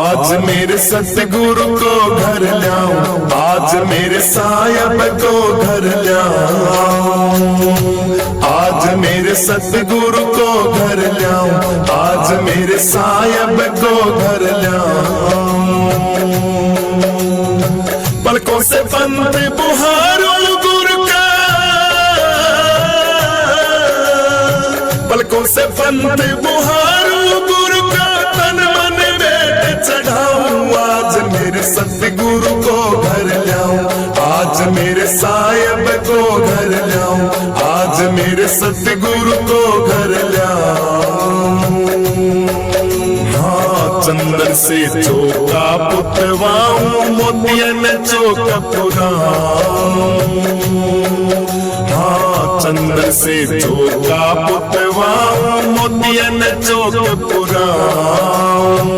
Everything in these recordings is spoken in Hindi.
आज मेरे सतगुरु को घर लाऊं, आज मेरे साहिब को घर लाऊं, आज मेरे सतगुरु को घर लाऊं, आज मेरे साहिब को घर लाऊं। पलकों से बंद बुहारूं गुरु का, पलकों से बंद बुहारूं गुरु का, तन मन बेट चढ़ाऊं, आज मेरे सतगुरु को घर लाऊं, आज मेरे साहिब को घर लाऊं, आज मेरे सतगुरु को घर लाऊं। हाँ, चंदन से चौका पुतवाऊं, मोतियन चौका पुराऊं, हाँ, चंदन से चौका पुतवाऊं, मोतियन चौका पुराऊं।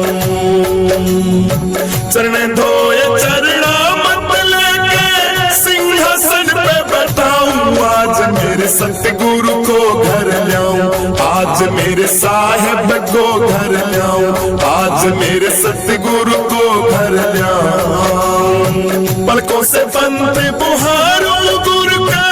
चरण धोए चरणा मत लेके सिंहासन पे बैठाऊं, आज मेरे सतगुरु को घर लाऊं, आज मेरे साहिब को घर लाऊं, आज मेरे सतगुरु को घर लाऊं। पलकों से बंद बुहारूं गुरु का,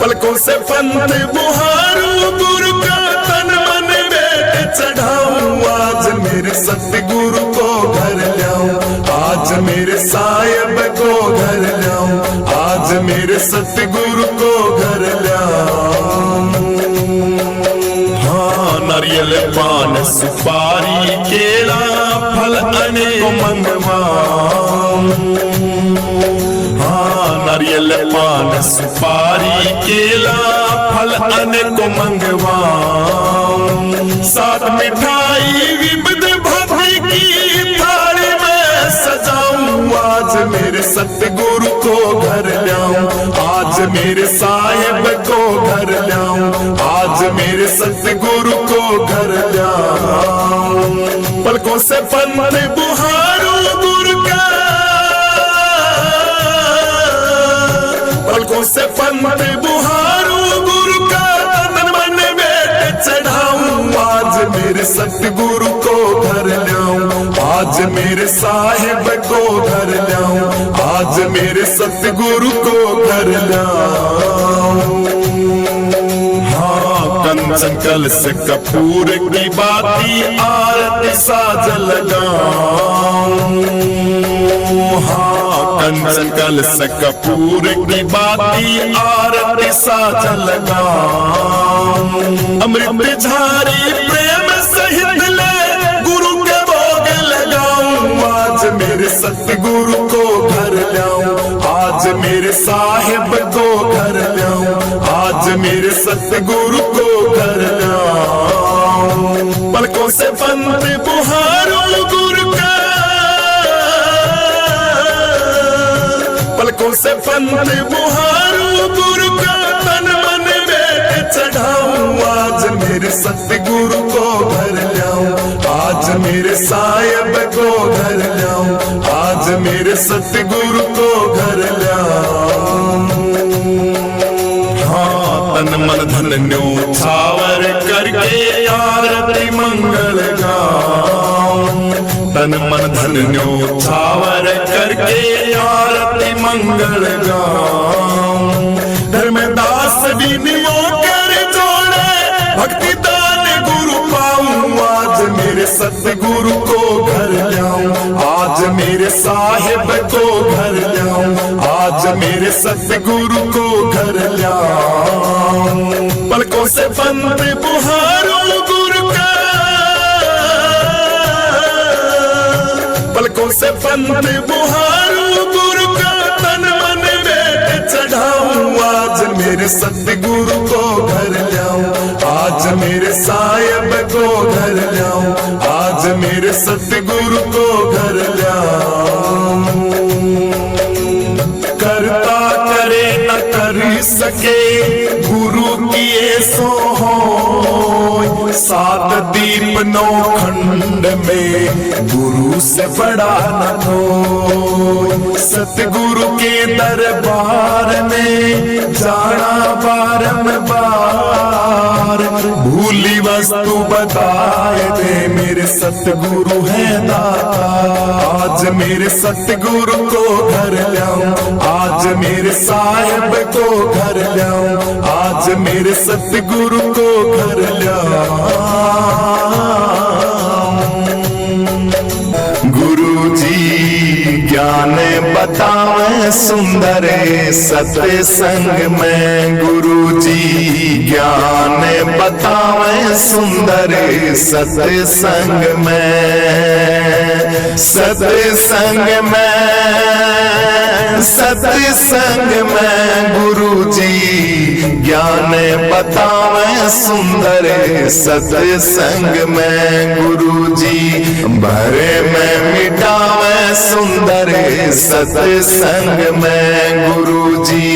पलकों से बंद बुहारूं गुरु का, तन मन बेट चढ़ाऊं, आज मेरे सतगुरु को घर लाऊं, आज मेरे साहिब को घर लाऊं, आज मेरे सतगुरु को घर लाऊं। हाँ, नारियल पान सुपारी केला फल अनेक मंगवाऊं, हाँ, नारियल पान सुपारी केला फल अनेक मंगवाऊं। साथ मिठाई विविध भक्ति की थाली में सजाऊं, आज मेरे सतगुरु को घर लाऊं, आज मेरे साहिब को घर लाऊं, आज मेरे सतगुरु को घर लाऊं। पलकों से बंद बुहारूं गुरु का, पलकों से बंद बुहारूं गुरु का, तन मन बेट चढ़ाऊं, आज मेरे सतगुरु को घर लाऊं, आज मेरे साहिब को घर लाऊं, आज मेरे सतगुरु को घर लाऊं। हाँ, कंचन कलश कपूर की बाती आरती साज लगाऊं, हाँ, कंचन कलश कपूर की बाती आरती साज लगाऊं। अमृत झारी प्रेम सहित ले गुरु के भोग लगाऊं, आज मेरे सतगुरु को घर लाऊं, आज मेरे साहिब को घर लाऊं, आज मेरे सतगुरु को घर लाऊं। पलकों से बंद बुहारूं गुरु का, पलकों से बंद बुहारूं गुरु का, तन मन बेट चढ़ाऊं, आज मेरे सतगुरु को घर लाऊं, आज मेरे साहिब को घर लाऊं, आज मेरे सतगुरु को घर लाऊं। हाँ, तन मन धन न्योछावर करके आरती मंगल गाऊं, तन मन धन न्योछावर करके आरती मंगल गाऊं। धर्मदास विनियो कर जोड़े भक्ति दान गुरु पाऊं, आज मेरे सतगुरु को घर लाऊं, आज मेरे साहिब को घर लाऊं, आज मेरे सतगुरु को घर लाऊं। पलकों से बंद बुहारूं गुरु का, पलकों से बंद बुहारूं गुरु का, तन मन बेट चढ़ाऊं, आज मेरे सतगुरु को घर लाऊं, आज मेरे साहिब को घर लाऊं, आज मेरे सतगुरु को घर लाऊं। करता करे न कर सके गुरु किए सो हो, सात दीप नौ खंड में गुरु से बड़ा न हो। सतगुरु के दरबार में जाना बारंबार, भूली वस्तु बताए दे, मेरे सतगुरु है दाता। आज मेरे सतगुरु को घर लाऊं, आज मेरे साहिब को घर लाऊं, आज मेरे सतगुरु को घर लाऊं। गुरु जी ज्ञान बतावें सुंदर सत्संग में, गुरु जी ज्ञान बतावें सुंदर सत्संग में, सत्संग में, सत्संग में गुरु जी ज्ञान बतावें सुंदर सत्संग में, गुरु जी भरे में मिटावें सुंदर सत्संग में, गुरु जी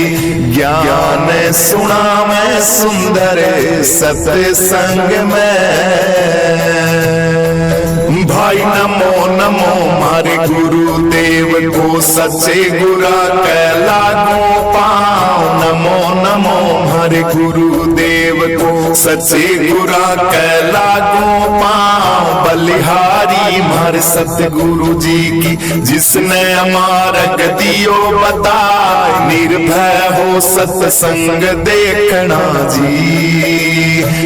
ज्ञान सुनावें सुंदर सत्संग में। भाई नमो नमो मारे गुरुदेव को, सच्चे गुरा के लागो पाओ। नमो नमो मारे गुरुदेव को, सच्चे गुरा के लागो पाओ। बलिहारी मारे सतगुरु जी की, जिसने अमारक दियो बताए। निर्भय हो सत्संग देखना जी।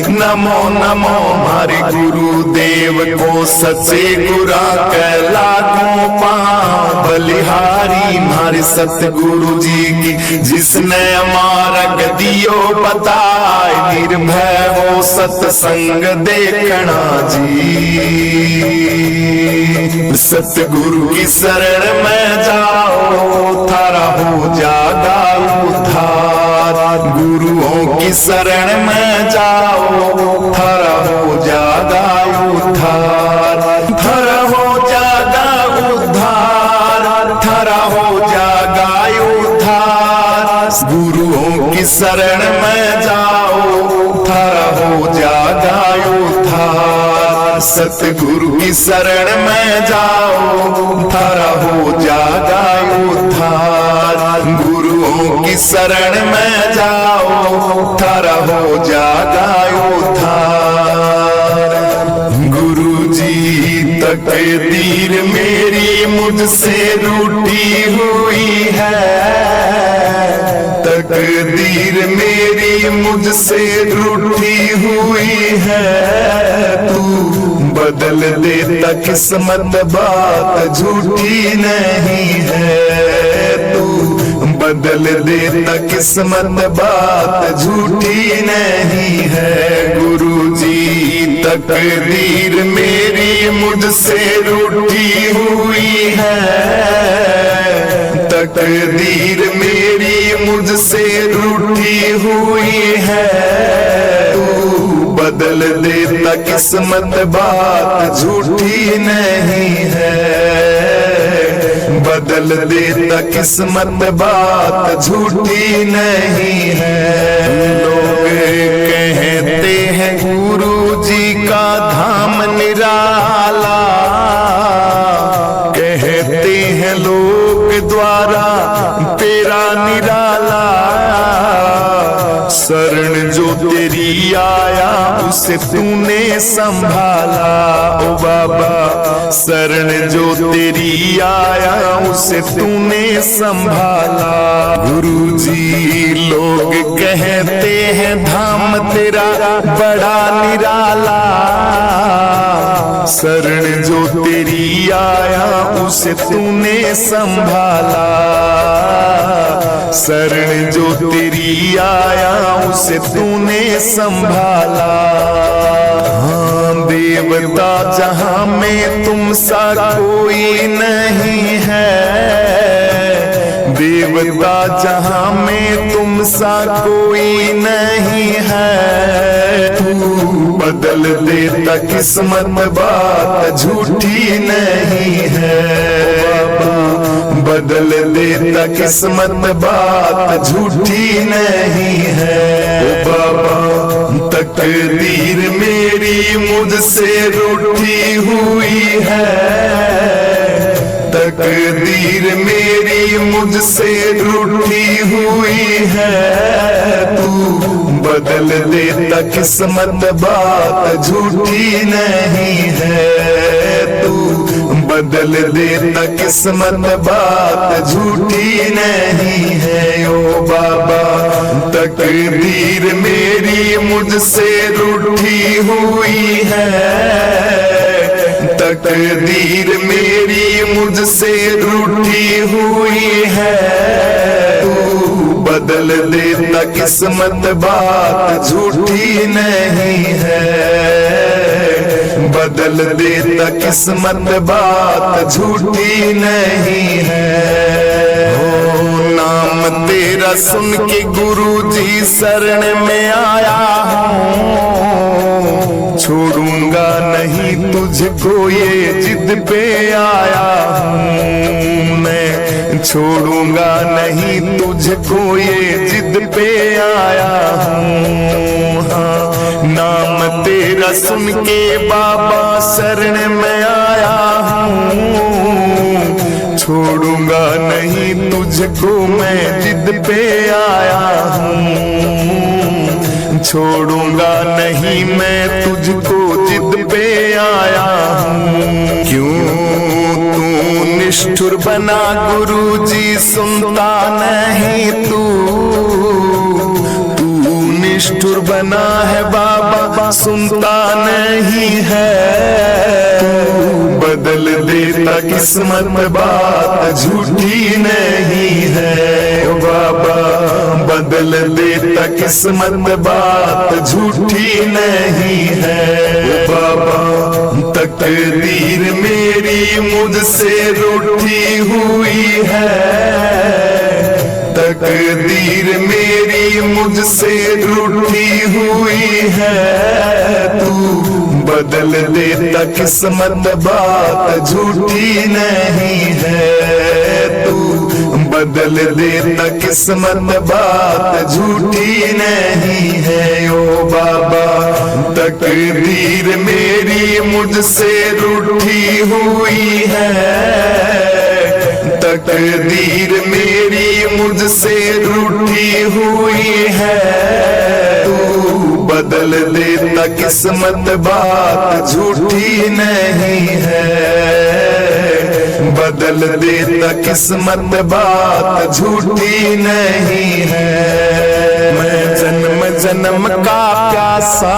नमो नमो मारे गुरुदेव को, सच्चे गुरा के लागो पाओ। बलिहारी मारे सतगुरु जी की, जिसने अमारक दियो बताए। निर्भय हो सत्संग देखना जी। सतगुरु की शरण में जाओ, थारा हो जागा उद्धार। गुरुओं की शरण में जाओ, थारा हो जागा उद्धार। थारा हो जागा उद्धार, थारा हो जागा उद्धार। गुरुओं की शरण में जाओ, थारा हो जागा उद्धार। सतगुरु की शरण में जाओ, थारा हो जागा उद्धार। गुरुओं की शरण में जाओ, थारा हो जागा उद्धार। गुरु जी तकदीर मेरी मुझसे रूठी हुई है, तकदीर मेरी मुझसे रूठी हुई है। तू बदल देता किस्मत, बात झूठी नहीं है। तू बदल देता किस्मत, बात झूठी नहीं है। गुरु जी तकदीर मेरी मुझसे रूठी हुई है, तकदीर मेरी मुझसे रूठी हुई है। तू बदल देता किस्मत, बात झूठी नहीं है। बदल देता किस्मत, बात झूठी नहीं है। लोग कहते हैं गुरु जी का धाम निराला, कहते हैं लोग द्वारा तेरा निराला। शरण जो तेरी आया उसे तूने संभाला। ओ बाबा शरण जो तेरी आया उसे तूने संभाला। गुरु जी लोग कहते हैं धाम तेरा बड़ा निराला। शरण जो तेरी आया उसे तूने संभाला। शरण जो तेरी आया उसे तूने संभाला। हाँ देवता जहां में तुम सा कोई नहीं है, देवता जहां में तुम सा कोई नहीं है। तू बदल देता किस्मत, बात झूठी नहीं है। बदल देता किस्मत, बात झूठी नहीं है। ओ बाबा तकदीर मेरी मुझसे रूठी हुई है, तकदीर मेरी मुझसे रूठी हुई है, तू बदल देता किस्मत बात झूठी नहीं है, तू बदल देता किस्मत बात झूठी नहीं है। ओ बाबा तकदीर मेरी मुझसे रूठी हुई है, तकदीर मेरी मुझसे रूठी हुई है, तू बदल देता किस्मत बात झूठी नहीं है, बदल देता किस्मत बात झूठी नहीं है। ओ नाम तेरा सुन के गुरु जी शरण में आया हूँ, छोड़ूंगा नहीं तुझको ये जिद पे आया हूँ, मैं छोड़ूंगा नहीं तुझको ये जिद पे आया हूँ। हाँ नाम तेरा सुन के बाबा शरण में आया हूँ, छोड़ूंगा नहीं तुझको मैं जिद पे आया हूँ, छोड़ूंगा नहीं मैं तुझको जिद पे आया हूँ। क्यों तू निष्ठुर बना गुरुजी सुनता नहीं, तू निष्ठुर बना है बाबा सुनता नहीं है, बदल देता किस्मत बात झूठी नहीं है। बाबा बदल देता किस्मत बात झूठी नहीं है। बाबा तकदीर मेरी मुझसे रूठी हुई है, तकदीर मेरी मुझसे रूठी हुई है, तू बदल देता किस्मत बात झूठी नहीं है, तू बदल देता किस्मत बात झूठी नहीं है। ओ बाबा तकदीर मेरी मुझसे रूठी हुई है, तकदीर मेरी मुझसे रूठी हुई है, तू बदल देता किस्मत बात झूठी नहीं है, बदल देता किस्मत बात झूठी नहीं है। मैं जन्म जन्म का प्यासा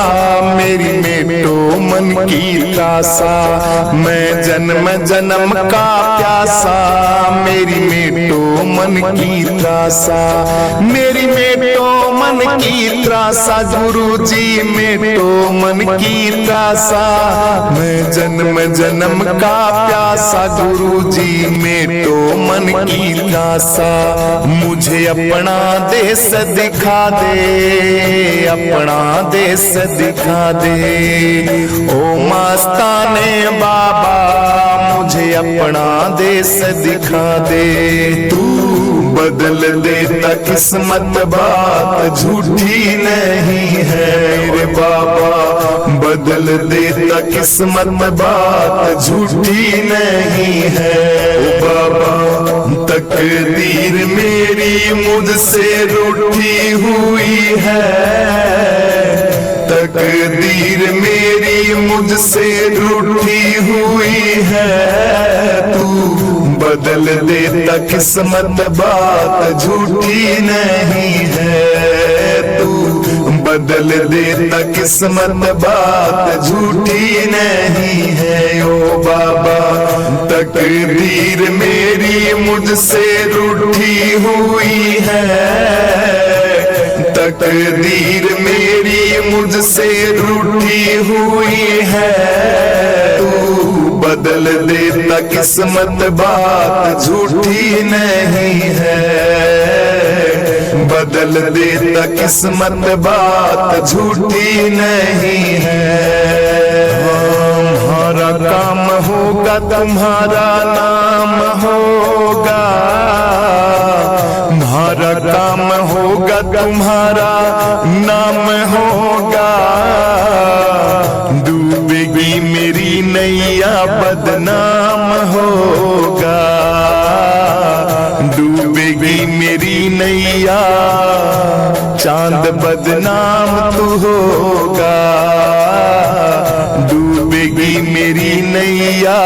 मेरी मेटो मन की त्रासा, मैं जन्म जन्म का प्यासा मेरी मेटो मन की त्रासा, मेरी मेटो मन की त्रासा गुरुजी मेटो मन की त्रासा, मैं जन्म जन्म का प्यासा गुरुजी मेटो मन की त्रासा। मुझे अपना देश दिखा दे, अपना देश दिखा दे, ओ मस्ताने बाबा मुझे अपना देश दिखा दे। तू बदल देता किस्मत बात झूठी नहीं है रे बाबा, बदल देता किस्मत बात झूठी नहीं है। बाबा तकदीर मेरी मुझसे रूठी हुई है, तकदीर मेरी मुझसे रूठी हुई है, तू बदल देता किस्मत बात झूठी नहीं है, तू बदल देता किस्मत बात झूठी नहीं है। ओ बाबा तकदीर मेरी मुझसे रूठी हुई है, तकदीर मेरी मुझसे रूठी हुई है, तू बदल देता किस्मत बात झूठी नहीं है, बदल देता किस्मत बात झूठी नहीं है। हमारा काम होगा तुम्हारा नाम होगा, हमारा काम होगा तुम्हारा नाम होगा, डूबेगी मेरी नैया बदनाम होगा, बदनाम तू होगा, डूबेगी मेरी नैया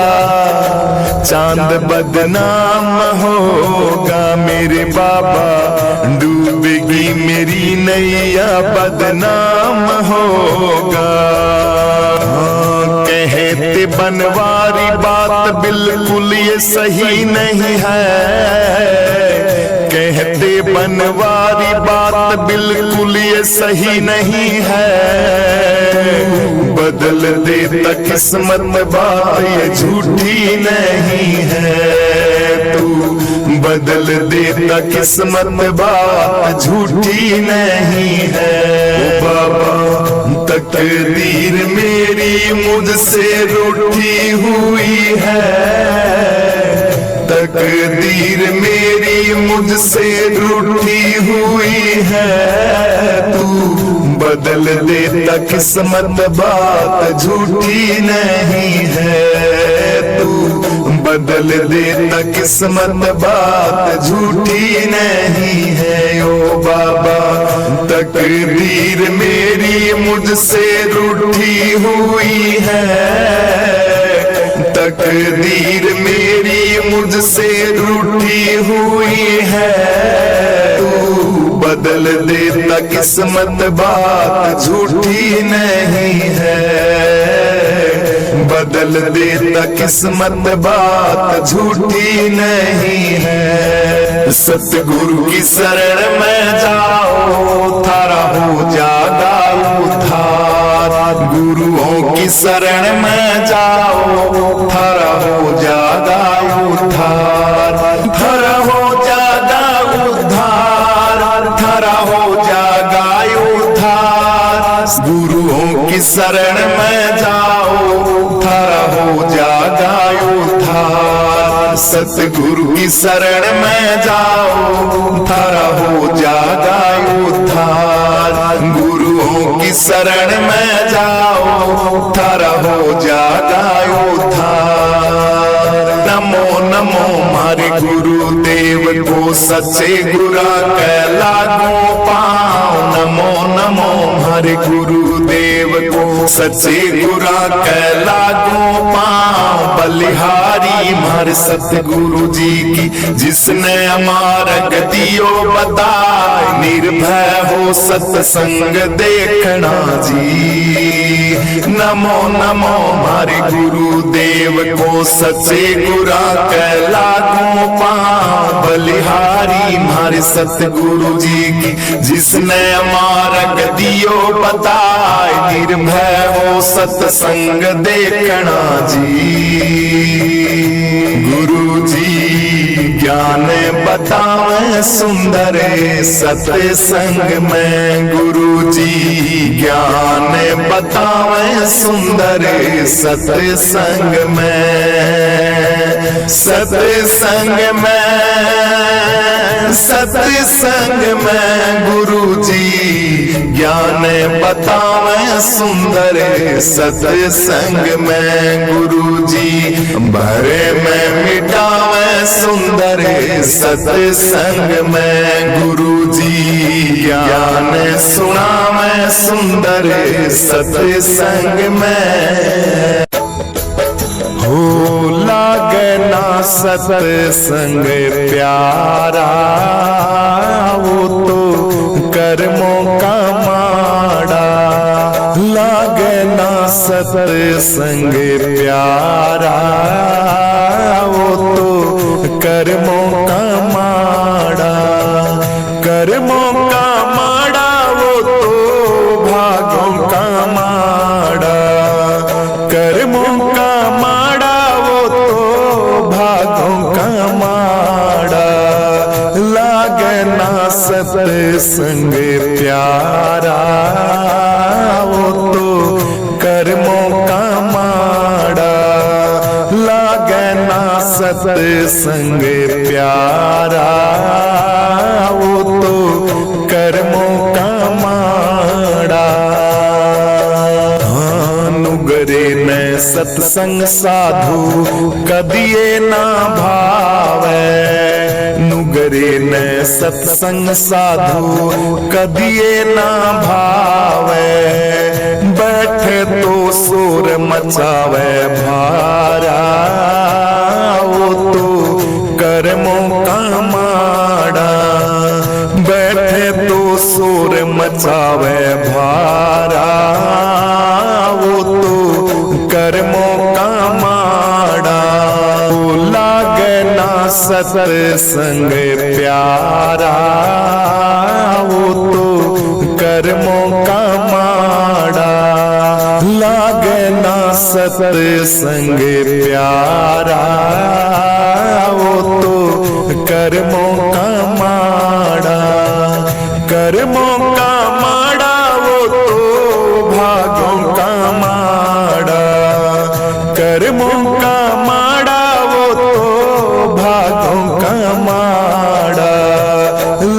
चांद बदनाम होगा मेरे बाबा, डूबेगी मेरी नैया बदनाम होगा। कहते बनवारी बात बिल्कुल ये सही नहीं है, कहते बनवारी बात बिल्कुल ये सही नहीं है, बदल देता किस्मत बात ये झूठी नहीं है, तू बदल देता किस्मत बात झूठी नहीं है। ओ बाबा तकदीर मेरी मुझसे रूठी हुई है, तकदीर मेरी मुझसे रूठी हुई है, तू बदल देता किस्मत बात झूठी नहीं है, तू बदल देता किस्मत बात झूठी नहीं है। ओ बाबा तकदीर मेरी मुझसे रूठी हुई है, तकदीर मेरी मुझसे रूठी हुई है, तू बदल देता किस्मत बात झूठी नहीं है, बदल देता किस्मत बात झूठी नहीं है। सतगुरु की शरण में जाओ थारा हो जागा उद्धार, गुरुओं की शरण में जाओ थारा हो जागा उद्धार, थारा हो जागा उद्धार, थारा हो जागा उद्धार, गुरुओं की शरण में जाओ थारा हो जागा उद्धार, सतगुरु की शरण में जाओ थारा हो जागा उद्धार, गुरुओं की शरण में जाओ थारा हो जागा उद्धार। नमो नमो हमारे गुरुदेव को सच्चे गुरा के लागो पाओ, नमो नमो हमारे गुरुदेव को सच्चे गुरा के लागो पाओ, बलिहारी हमारे सतगुरु जी की जिसने हमारा गतियो बताए, निर्भय हो सत्संग देखना जी। नमो नमो हमारे गुरुदेव को सच्चे गुरा के लागो पाओ, बलिहारी हमारे सतगुरु जी की जिसने हमारा गतियो बताए, निर्भय हो सत्संग देखना जी। गुरु जी ज्ञान बतावे सुंदर सत्संग में, गुरु जी ज्ञान बतावे सुंदर सत्संग में, सत्संग में, सत्संग में गुरु जी ज्ञान बतावे सुंदर सत्संग में, गुरु जी भरे में मिटावे सुंदर सत्संग में, गुरु जी ज्ञान सुनावे सुंदर सत्संग में। हो लागना सत्संग प्यारा, वो तो कर्मों का माड़ा, लागना सत्संग प्यारा, वो तो कर्मों का माड़ा, कर्मों का माड़ा, वो तो भागों का माड़ा, कर्मों का माड़ा, वो तो भागों का माड़ा, लागना सत्संग प्यारा, वो तो कर्मों का माड़ा, लागना सत्संग प्यारा, वो तो कर्मों का माड़ा। नुगरे में सत्संग साधु कदिए ना भावे, मुगरे न सत्संग साधु कदिए ना भावे, बैठे तो शोर मचावे भारा, वो तो कर्मों का माड़ा। बैठे तो शोर मचावे भारा, वो तो कर्मों का माड़ा। लागे ना सत्संग प्यारा, वो तो कर्मों का माड़ा। लागे ना सत्संग प्यारा, वो तो कर्मों का माड़ा। कर्मों का माड़ा, वो तो भागों का माड़ा। कर्मों का माड़ा, वो तो भागों का माड़ा।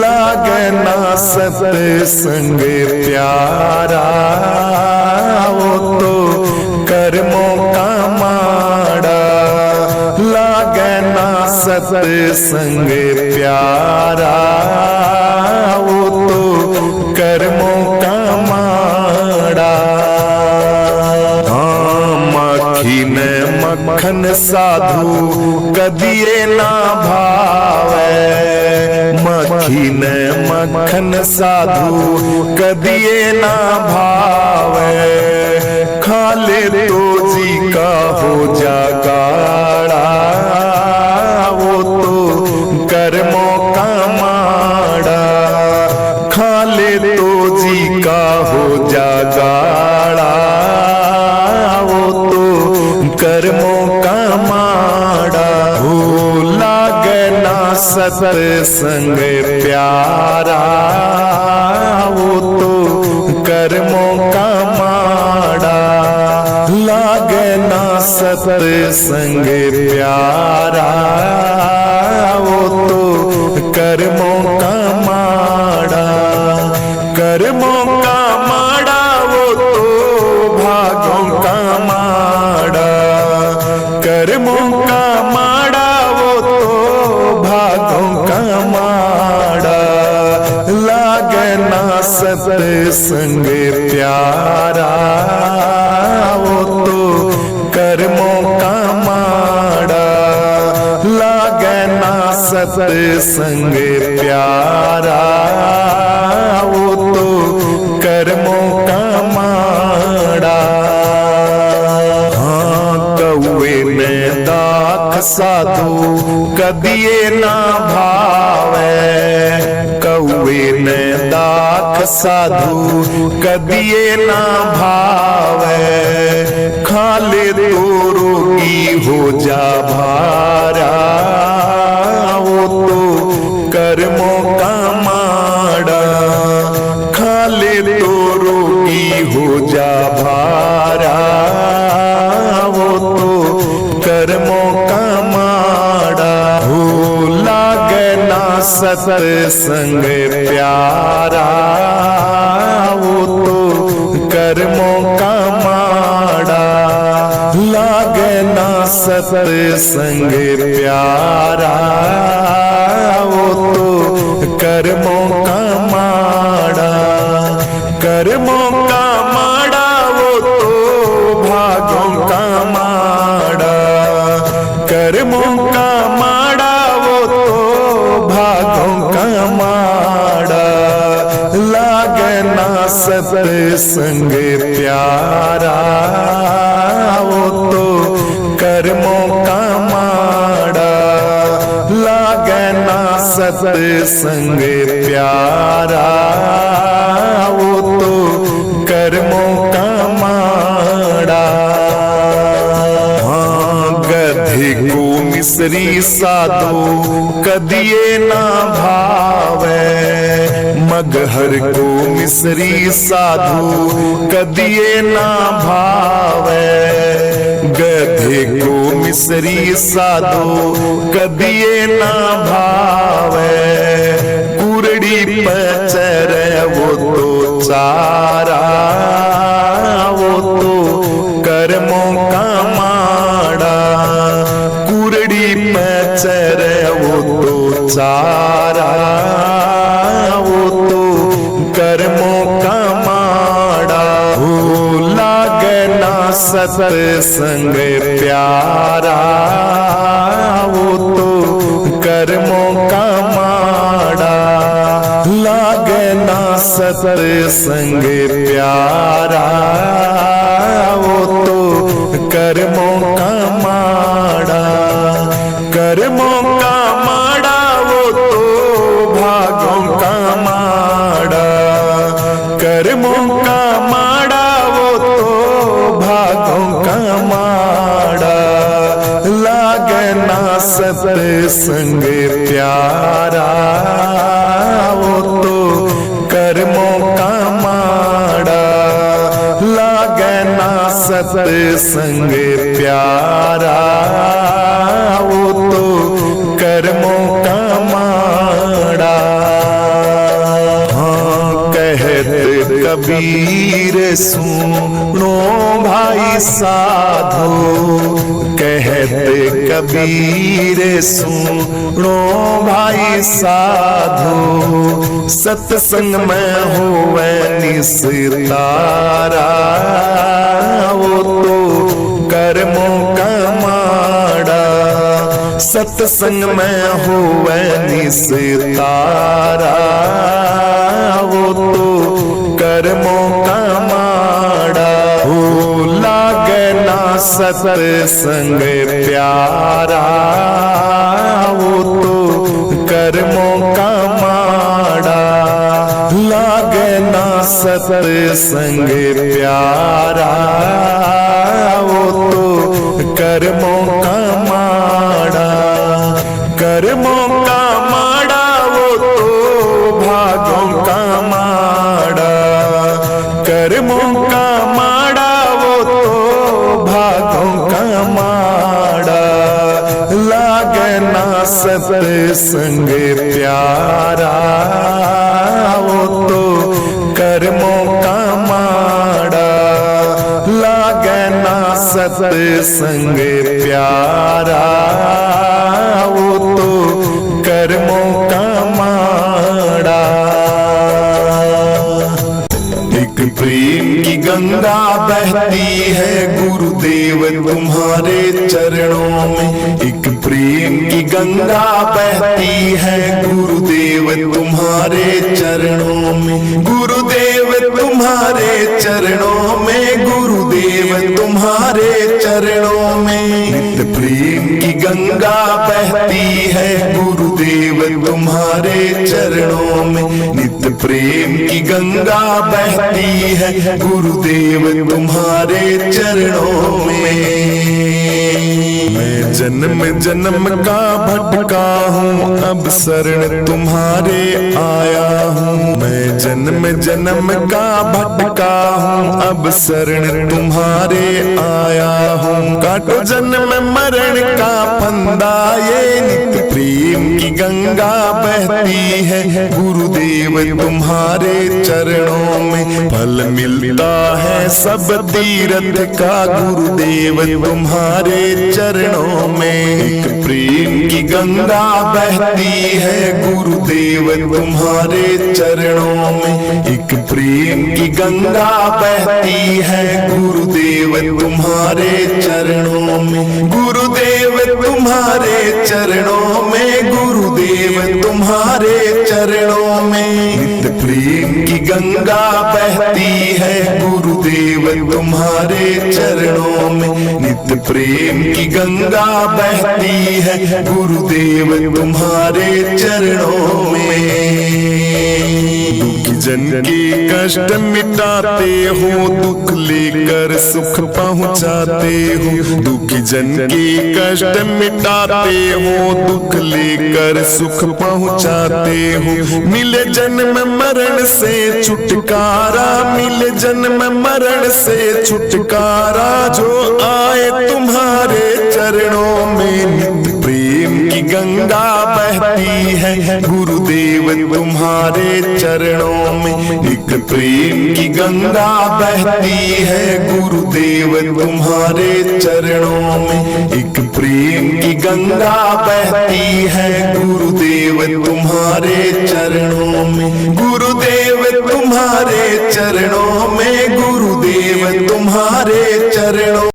लागे ना सत्संग प्यारा, वो तो कर्मों का माड़ा। लागे ना सत्संग प्यारा, वो तो कर्मों का माड़ा। मक्खी न मक्खन साधु कदिए ना भावे, मक्खी न मक्खन साधु कदिए ना भावे। खा ले तो जी का हो जागाड़ा, वो तो कर्मों का माड़ा। खा ले तो जी का हो जागाड़ा, वो तो कर्मों का माड़ा। हो लागे ना सत्संग प्यारा, वो तो कर्मों का माड़ा। लागे ना सत्संग प्यारा, वो तो कर्मों का माड़ा। कर्मों का माड़ा, वो तो भागों का माड़ा। कर्मों का माड़ा, वो तो भागों का माड़ा। लागे ना सत्संग प्यारा, वो तो कर्मों का माड़ा। लागे ना सत्संग प्यारा, वो तो कर्मों का माड़ा। कौए ने दाख साधु कदिए ना भावे, कौए ने दाख साधु कदिए ना भावे। खा ले तो रोगी हो जा भारा, वो तो कर्मों का माड़ा। खा ले तो रोगी हो जा भारा, वो तो कर्मों का माड़ा। हो लागे ना सत्संग प्यारा, वो तो कर्मों का माड़ा। लागे ना सत्संग प्यारा, वो तो कर्मों का माड़ा। कर्मों का माड़ा, वो तो भागों का माड़ा। कर्मों का माड़ा, वो तो भागों का माड़ा। लागे ना सत्संग प्यारा, वो तो कर्मों का माड़ा। लागे ना सत्संग प्यारा, वो तो कर्मों का माड़ा। गधे को मिस्री साधु कदिए ना भावे, मगहर को मिस्री साधु कदिए ना भावे। गधे को मिस्री साधु कदिए ना भावे। कुरड़ी पचर वो तो चारा, वो तो कर्मों का माड़ा। कुरड़ी पचर वो तो चारा, वो तो कर्मों का माड़ा। हो लागे ना सत्संग प्यारा, वो तो कर्मों का माड़ा। लागे ना सत्संग प्यारा, वो तो कर्मों का माड़ा। कर्मों का माड़ा, वो तो भागों का माड़ा। कर्मों का माड़ा, वो तो भागों का माड़ा। लागे ना सत्संग प्यारा, वो तो कर्मों का माड़ा। लागे ना सत्संग प्यारा, वो तो कर्मों का माड़ा। हाँ कहते कबीर सुनो भाई साधो, कहते कबीर सुनो भाई साधो। सत्संग में होवे निस्तारा, वो तो कर्मों का माड़ा। सत्संग में होवे निस्तारा, वो तो कर्मों का माड़ा। हो लागे ना सत्संग प्यारा, वो तो कर्मों का माड़ा। लागे ना सत्संग प्यारा, वो तो कर्मों का माड़ा। कर्मों का माड़ा, वो तो भागों का माड़ा। कर्मों का माड़ा, वो तो भागों का माड़ा। लागे ना सत्संग प्यारा, वो तो कर्मों का माड़ा। लागे ना सत्संग प्यारा, वो तो कर्मों का माड़ा। एक प्रेम की गंगा बहती है गुरुदेव तुम्हारे चरणों में। एक प्रेम की गंगा बहती है गुरुदेव तुम्हारे चरणों में। गुरुदेव तुम्हारे चरणों में, गुरुदेव तुम्हारे चरणों में। नित्य प्रेम की गंगा बहती है गुरुदेव तुम्हारे चरणों में। नित्य प्रेम की गंगा बहती है गुरुदेव तुम्हारे चरणों में। मैं जन्म जन्म का भटका हूँ, अब शरण तुम्हारे आया हूँ। मैं जन्म जन्म का भटका हूँ, अब शरण तुम्हारे आया हूँ। काटो जन्म मरण का फंदा, ये नित्य प्रेम की गंगा बहती है गुरुदेव तुम्हारे चरणों में। फल मिलता है सब तीर्थ का गुरुदेव तुम्हारे चरणों में। एक प्रेम की गंगा बहती है गुरुदेव तुम्हारे चरणों में। एक प्रेम की गंगा बहती है गुरुदेव तुम्हारे चरणों में। गुरुदेव तुम्हारे चरणों में, गुरुदेव तुम्हारे चरणों में। नित्य प्रेम की गंगा बहती है गुरुदेव तुम्हारे चरणों में। नित्य प्रेम की गंगा बहती है गुरुदेव तुम्हारे चरणों में। दुखी जन के कष्ट मिटाते हो, दुख लेकर सुख पहुँचाते हो। दुखी जन के कष्ट मिटाते हो, दुख लेकर सुख पहुँचाते हो। मिले जन्म मरण से छुटकारा, मिले जन्म मरण से छुटकारा। जो आए तुम्हारे चरणों में, नित्य प्रेम की गंगा बहती है गुरुदेव गुरुदेव तुम्हारे चरणों में एक प्रेम की गंगा बहती है। गुरुदेव तुम्हारे चरणों में एक प्रेम की गंगा बहती है। गुरुदेव तुम्हारे चरणों में, गुरुदेव तुम्हारे चरणों में, गुरुदेव तुम्हारे चरणों